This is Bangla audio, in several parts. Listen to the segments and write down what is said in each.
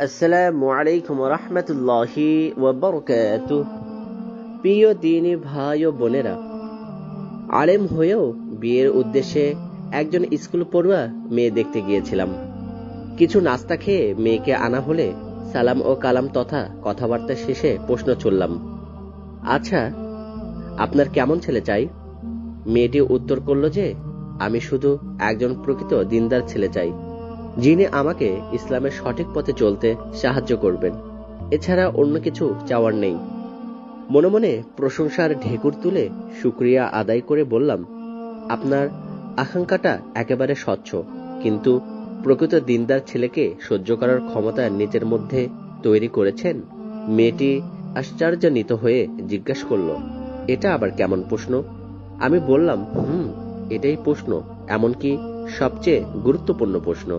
আসসালামু আলাইকুম ওয়া রাহমাতুল্লাহি ওয়া বারাকাতুহু। প্রিয় দিনী ভাই ও বোনেরা, আলেম হয়েও বিয়ের উদ্দেশ্যে একজন স্কুল পড়ুয়া মেয়ে দেখতে গিয়েছিলাম। কিছু নাস্তা খেয়ে মেয়েকে আনা হলে সালাম ও কালাম তথা কথাবার্তা শেষে প্রশ্ন ছুড়লাম, আচ্ছা, আপনার কেমন ছেলে চাই? মেয়েটি উত্তর করল যে, আমি শুধু একজন প্রকৃত দিনদার ছেলে চাই, যিনি আমাকে ইসলামের সঠিক পথে চলতে সাহায্য করবেন। এছাড়া অন্য কিছু চাওয়ার নেই। মনে মনে প্রশংসার ঢেকুর তুলে শুকরিয়া আদায় করে বললাম, আপনার আকাঙ্ক্ষাটা একেবারে স্বচ্ছ, কিন্তু প্রকৃত দিনদার ছেলেকে সহ্য করার ক্ষমতা নিজের মধ্যে তৈরি করেছেন? মেয়েটি আশ্চর্যান্বিত হয়ে জিজ্ঞাসা করল, এটা আবার কেমন প্রশ্ন? আমি বললাম, এটাই প্রশ্ন, এমনকি সবচেয়ে গুরুত্বপূর্ণ প্রশ্ন।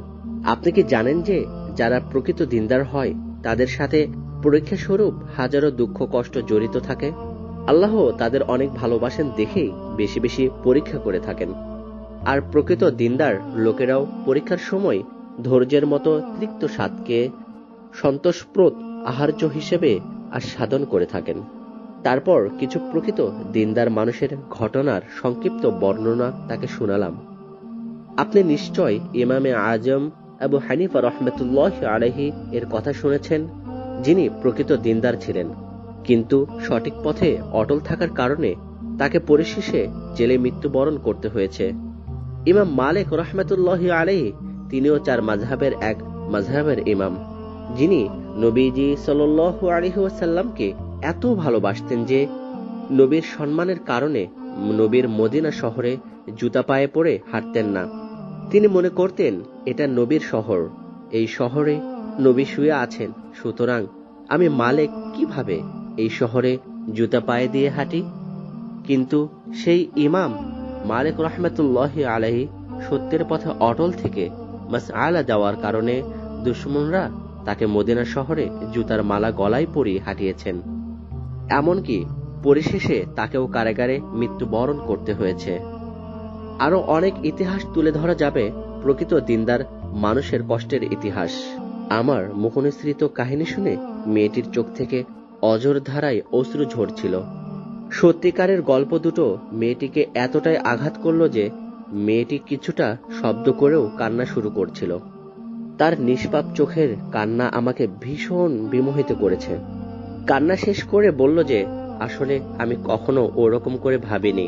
আপনি কি জানেন যে যারা প্রকৃত দিনদার হয় তাদের সাথে পরীক্ষা স্বরূপ হাজারো দুঃখ কষ্ট জড়িত থাকে? আল্লাহ তাদের অনেক ভালোবাসেন দেখেই বেশি বেশি পরীক্ষা করে থাকেন। আর প্রকৃত দিনদার লোকেরাও পরীক্ষার সময় ধৈর্যের মতো তৃপ্ত স্বাদকে সন্তোষপ্রদ আহার্য হিসেবে আস্বাদন করে থাকেন। তারপর কিছু প্রকৃত দিনদার মানুষের ঘটনার সংক্ষিপ্ত বর্ণনা তাকে শোনালাম। আপনি নিশ্চয় ইমামে আজম আবু হানিফা রহমতুল্লাহ আলাইহি এর কথা শুনেছেন, যিনি প্রকৃত দিনদার ছিলেন, কিন্তু সঠিক পথে অটল থাকার কারণে তাকে পরিশেষে জেলে মৃত্যুবরণ করতে হয়েছে। ইমাম মালিক রহমতুল্লাহ আলাইহি তিনিও 4 মাযহাবের এক মাযহাবের ইমাম, যিনি নবীজি সাল্লাল্লাহু আলাইহি ওয়াসাল্লামকে এত ভালোবাসতেন যে নবীর সম্মানের কারণে নবীর মদিনা শহরে জুতা পায়ে পরে হাঁটতেন না। তিনি মনে করতেন এটা নবীর শহর, এই শহরে নবী শুয়ে আছেন, সুতরাং আমি মালিক কিভাবে এই শহরে জুতা পায়ে দিয়ে হাঁটি? কিন্তু সেই ইমাম মালিক রহমতুল্লাহ আলাইহি সত্যের পথে অটল থেকে মাসআলা দেওয়ার কারণে দুশমনরা তাকে মদিনা শহরে জুতার মালা গলায় পরিয়ে হাঁটিয়েছেন। এমনকি পরিশেষে তাকেও কারাগারে মৃত্যুবরণ করতে হয়েছে। আরো অনেক ইতিহাস তুলে ধরা যাবে, প্রকৃত দিনদার মানুষের কষ্টের ইতিহাস। আমার মুখনিসৃত কাহিনী শুনে মেয়েটির চোখ থেকে অঝোর ধারায় অশ্রু ঝরছিল। সত্যিকারের গল্প দুটো মেয়েটিকে এতটাই আঘাত করলো যে মেয়েটি কিছুটা শব্দ করেও কান্না শুরু করছিল। তার নিষ্পাপ চোখের কান্না আমাকে ভীষণ বিমোহিত করেছে। কান্না শেষ করে বলল যে, আসলে আমি কখনো ওরকম করে ভাবিনি,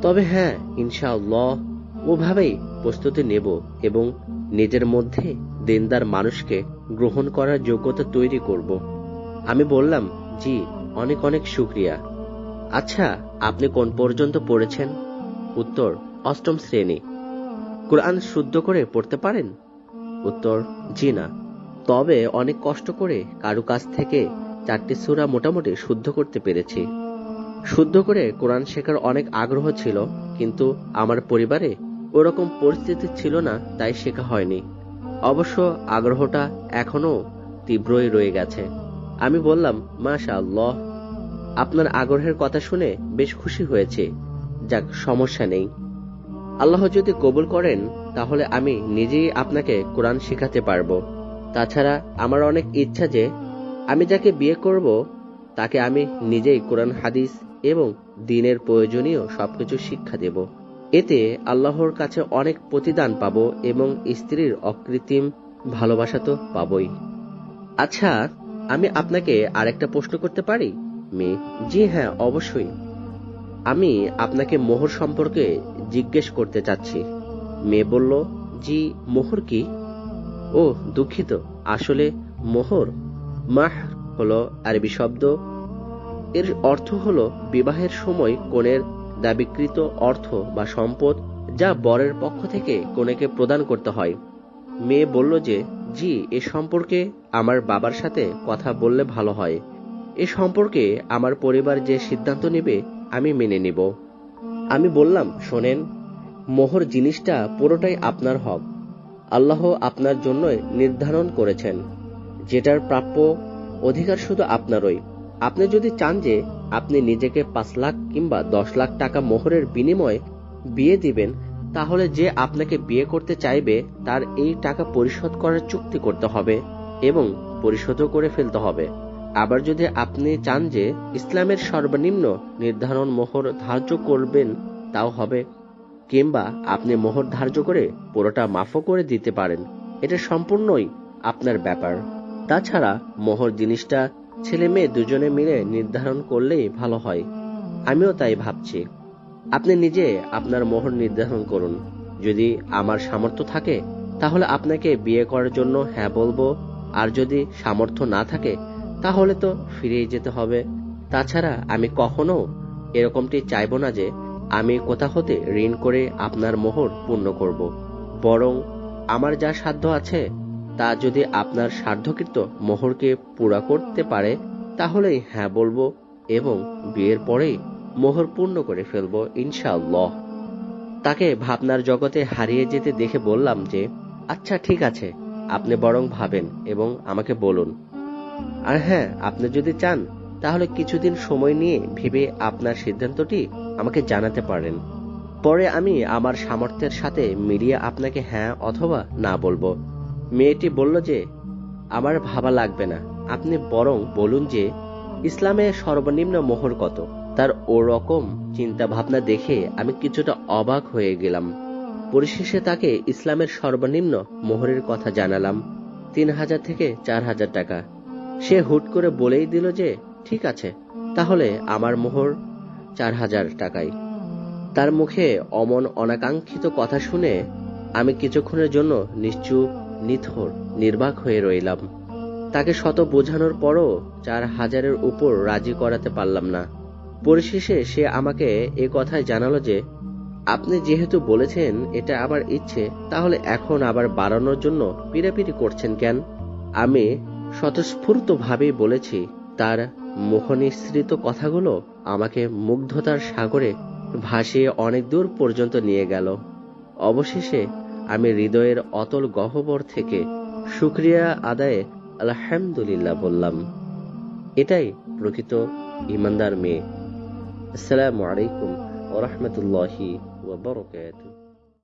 তবে হ্যাঁ, ইনশাআল্লাহ ওভাবেই প্রস্তুতি নেব এবং নিজের মধ্যে দিনদার মানুষকে গ্রহণ করার যোগ্যতা তৈরি করব। আমি বললাম, জি, অনেক অনেক শুকরিয়া। আচ্ছা, আপনি কোন পর্যন্ত পড়েছেন? উত্তর, 8ম শ্রেণী। কোরআন শুদ্ধ করে পড়তে পারেন? উত্তর, জি না, তবে অনেক কষ্ট করে কারো কাছ থেকে 4টি সূরা মোটামুটি শুদ্ধ করতে পেরেছি। শুদ্ধ করে কোরআন শেখার অনেক আগ্রহ ছিল, কিন্তু আমার পরিবারে ওরকম পরিস্থিতি ছিল না, তাই শেখা হয়নি। অবশ্য আগ্রহটা এখনো তীব্রই রয়ে গেছে। আমি বললাম, মাশাআল্লাহ, আপনার আগ্রহের কথা শুনে বেশ খুশি হয়েছে। যাক, সমস্যা নেই। আল্লাহ যদি কবুল করেন তাহলে আমি নিজেই আপনাকে কোরআন শেখাতে পারবো। তাছাড়া আমার অনেক ইচ্ছা যে আমি যাকে বিয়ে করব তাকে আমি নিজেই কোরআন হাদিস এবং দ্বীনের প্রয়োজনীয় সবকিছু শিক্ষা দেব। এতে আল্লাহর কাছে অনেক প্রতিদান পাবো এবং স্ত্রীর অকৃত্রিম ভালোবাসা তো পাবই। আচ্ছা, আমি আপনাকে আরেকটা প্রশ্ন করতে পারি? মেয়ে, জি হ্যাঁ, অবশ্যই। আমি আপনাকে মোহর সম্পর্কে জিজ্ঞেস করতে চাচ্ছি। মেয়ে বলল, জি, মোহর কি? ও দুঃখিত, আসলে মোহর মাহর হলো আরবি শব্দ। এর অর্থ হলো বিবাহের সময় কনের দাবিকৃত অর্থ বা সম্পদ, যা বরের পক্ষ থেকে কনেকে প্রদান করতে হয়। মেয়ে বলল যে, জি, এ সম্পর্কে আমার বাবার সাথে কথা বললে ভালো হয়। এ সম্পর্কে আমার পরিবার যে সিদ্ধান্ত নেবে আমি মেনে নিব। আমি বললাম, শোনেন, মোহর জিনিসটা পুরোটাই আপনার হক। আল্লাহ আপনার জন্য নির্ধারণ করেছেন, যেটার প্রাপ্য অধিকার শুধু আপনারই। আপনি যদি চান যে আপনি নিজেকে 5 লাখ কিংবা 10 লাখ টাকা মোহরের বিনিময়ে বিয়ে দিবেন, তাহলে যে আপনাকে বিয়ে করতে চাইবে তার এই টাকা পরিশোধ করার চুক্তি করতে হবে। এবং পরিশোধও করে ফেলতে হবে। আবার যদি আপনি চান যে ইসলামের সর্বনিম্ন নির্ধারণ মোহর ধার্য করবেন তাও হবে, কিংবা আপনি মোহর ধার্য করে পুরোটা মাফও করে দিতে পারেন। এটা সম্পূর্ণই আপনার ব্যাপার। তাছাড়া মোহর জিনিসটা ছেলে মেয়ে দুজনে মিলে নির্ধারণ করলেই ভালো হয়। আমিও তাই ভাবছি। আপনি নিজে আপনার মোহর নির্ধারণ করুন। যদি আমার সামর্থ্য থাকে তাহলে আপনাকে বিয়ে করার জন্য হ্যাঁ বলবো, আর যদি সামর্থ্য না থাকে তাহলে তো ফিরেই যেতে হবে। তাছাড়া আমি কখনো এরকমটি চাইবো না যে আমি কোথা হতে ঋণ করে আপনার মোহর পূর্ণ করব। বরং আমার যা সাধ্য আছে তা যদি আপনার সাধ্যকৃত মোহরকে পুরা করতে পারে তাহলেই হ্যাঁ বলবো এবং বিয়ের পরেই মোহর পূর্ণ করে ফেলবো ইনশাআল্লাহ। তাকে ভাবনার জগতে হারিয়ে যেতে দেখে বললাম যে আচ্ছা ঠিক আছে, আপনি বরং ভাবেন এবং আমাকে বলুন। আর হ্যাঁ, আপনি যদি চান তাহলে কিছুদিন সময় নিয়ে ভেবে আপনার সিদ্ধান্তটি আমাকে জানাতে পারেন। পরে আমি আমার সামর্থ্যের সাথে মিলিয়ে আপনাকে হ্যাঁ অথবা না বলবো। মেয়েটি বলল যে আমার ভাবা লাগবে না, আপনি বরং বলুন যে ইসলামে সর্বনিম্ন মোহর কত। তার ওরকম চিন্তা ভাবনা দেখে আমি কিছুটা অবাক হয়ে গেলাম। পরিশেষে তাকে ইসলামের সর্বনিম্ন মোহরের কথা জানালাম, 3000 থেকে 4000 টাকা। সে হুট করে বলেই দিল যে ঠিক আছে, তাহলে আমার মোহর 4000 টাকায়। তার মুখে অমন অনাকাঙ্ক্ষিত কথা শুনে আমি কিছুক্ষণের জন্য নিশ্চুপ, নিথর, নির্বাক হয়ে রইলাম। তাকে শত বোঝানোর পরও 4000-এর উপর রাজি করাতে পারলাম না। পরিশেষে সে আমাকে এ কথাই জানালো যে আপনি যেহেতু বলেছেন এটা আমার ইচ্ছে, তাহলে এখন আবার বাড়ানোর জন্য পিড়াপিড়ি করছেন কেন? আমি স্বতঃস্ফূর্তভাবেই বলেছি। তার মুখনিসৃত কথাগুলো আমাকে মুগ্ধতার সাগরে ভাসিয়ে অনেক দূর পর্যন্ত নিয়ে গেল। অবশেষে আমি হৃদয়ের অতল গহ্বর থেকে শুকরিয়া আদায়ে আলহামদুলিল্লাহ বললাম। এটাই প্রকৃত ঈমানদার মেয়ে। আসসালামু আলাইকুম ওয়া রাহমাতুল্লাহি ওয়া বারাকাতুহু।